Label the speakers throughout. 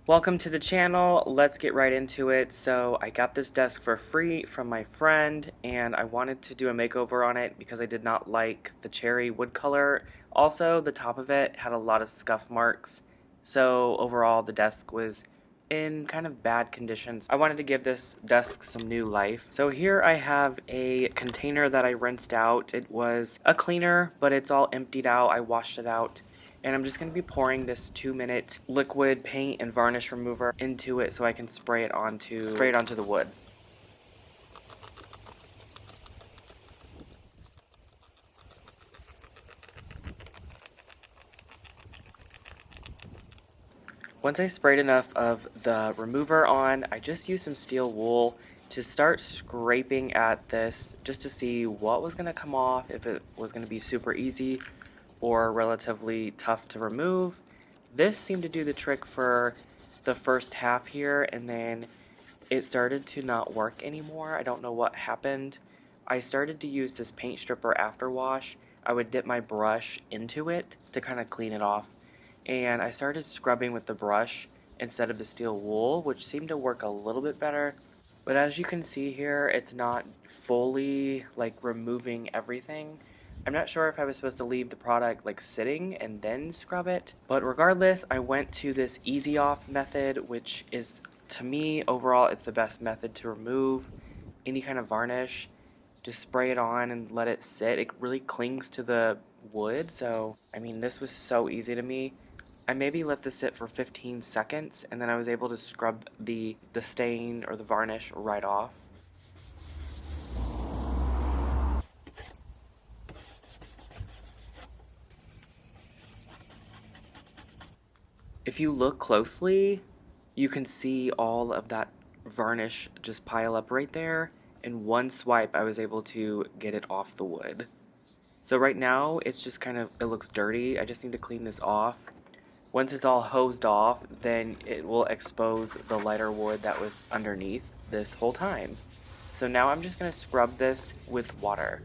Speaker 1: Welcome to the channel. Let's get right into it. So I got this desk for free from my friend and I wanted to do a makeover on it because I did not like the cherry wood color. Also, the top of it had a lot of scuff marks. So overall the desk was in kind of bad conditions. I wanted to give this desk some new life. So here I have a container that I rinsed out. It was a cleaner, but it's all emptied out. I washed it out. And I'm just going to be pouring this 2-minute liquid paint and varnish remover into it so I can spray it onto the wood. Once I sprayed enough of the remover on, I just used some steel wool to start scraping at this just to see what was going to come off, if it was going to be super easy or relatively tough to remove. This seemed to do the trick for the first half here, and then it started to not work anymore. I don't know what happened. I started to use this paint stripper after wash. I would dip my brush into it to kind of clean it off, and I started scrubbing with the brush instead of the steel wool, which seemed to work a little bit better. But as you can see here, it's not fully like removing everything. I'm not sure if I was supposed to leave the product like sitting and then scrub it, but regardless, I went to this easy off method, which is, to me, overall, it's the best method to remove any kind of varnish. Just spray it on and let it sit. It really clings to the wood, so, I mean, this was so easy to me. I maybe let this sit for 15 seconds, and then I was able to scrub the stain or the varnish right off. If you look closely, you can see all of that varnish just pile up right there. In one swipe, I was able to get it off the wood. So right now, it's just kind of, it looks dirty. I just need to clean this off. Once it's all hosed off, then it will expose the lighter wood that was underneath this whole time. So now I'm just going to scrub this with water.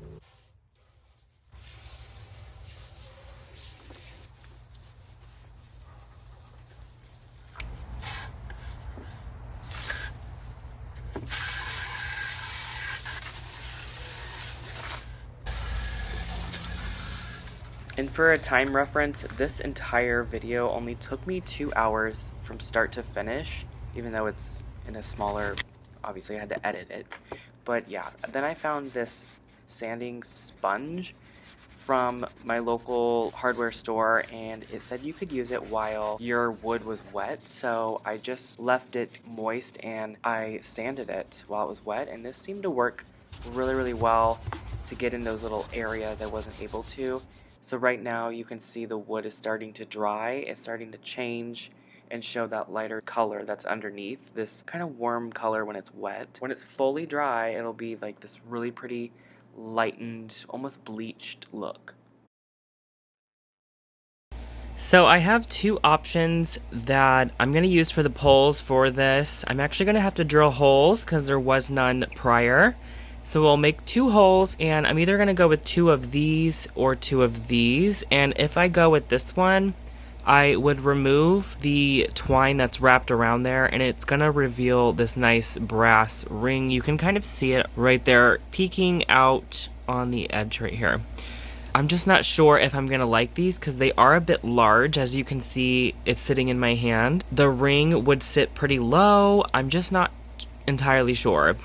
Speaker 1: And for a time reference, this entire video only took me 2 hours from start to finish, even though it's in a smaller, obviously I had to edit it. But yeah, then I found this sanding sponge from my local hardware store, and it said you could use it while your wood was wet, so I just left it moist and I sanded it while it was wet, and this seemed to work really well to get in those little areas I wasn't able to. So right now you can see the wood is starting to dry, it's starting to change and show that lighter color that's underneath, this kind of warm color when it's wet. When it's fully dry, it'll be like this really pretty lightened, almost bleached look. So I have two options that I'm going to use for the poles for this. I'm actually going to have to drill holes because there was none prior. So we'll make 2 holes, and I'm either going to go with 2 of these or 2 of these. And if I go with this one, I would remove the twine that's wrapped around there, and it's going to reveal this nice brass ring. You can kind of see it right there peeking out on the edge right here. I'm just not sure if I'm going to like these because they are a bit large. As you can see, it's sitting in my hand. The ring would sit pretty low. I'm just not entirely sure.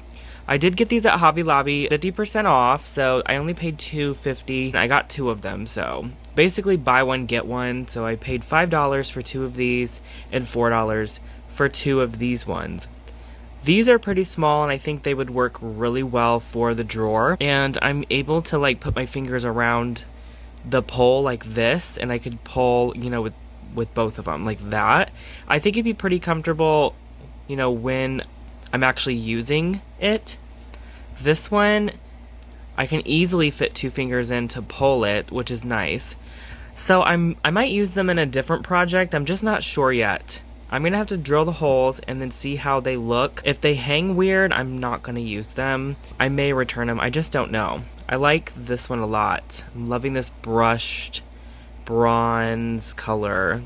Speaker 1: I did get these at Hobby Lobby, 50% off, so I only paid $2.50. I got 2 of them, so basically buy one, get one. So I paid $5 for 2 of these and $4 for 2 of these ones. These are pretty small, and I think they would work really well for the drawer. And I'm able to like put my fingers around the pole like this, and I could pull, you know, with both of them like that. I think it'd be pretty comfortable, you know, when I'm actually using it. This one, I can easily fit 2 fingers in to pull it, which is nice. So I might use them in a different project. I'm just not sure yet. I'm gonna have to drill the holes and then see how they look. If they hang weird, I'm not gonna use them. I may return them, I just don't know. I like this one a lot. I'm loving this brushed bronze color.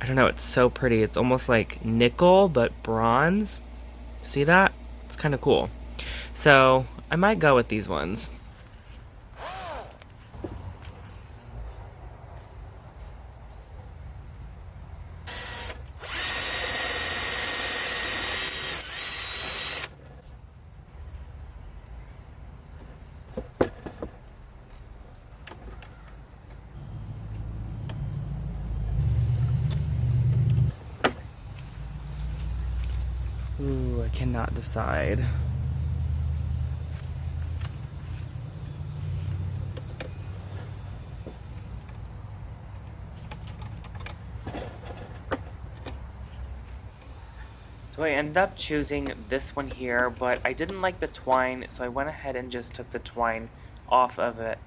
Speaker 1: I don't know, it's so pretty. It's almost like nickel, but bronze. See that? It's kind of cool. So I might go with these ones. Ooh, I cannot decide. So I ended up choosing this one here, but I didn't like the twine, so I went ahead and just took the twine off of it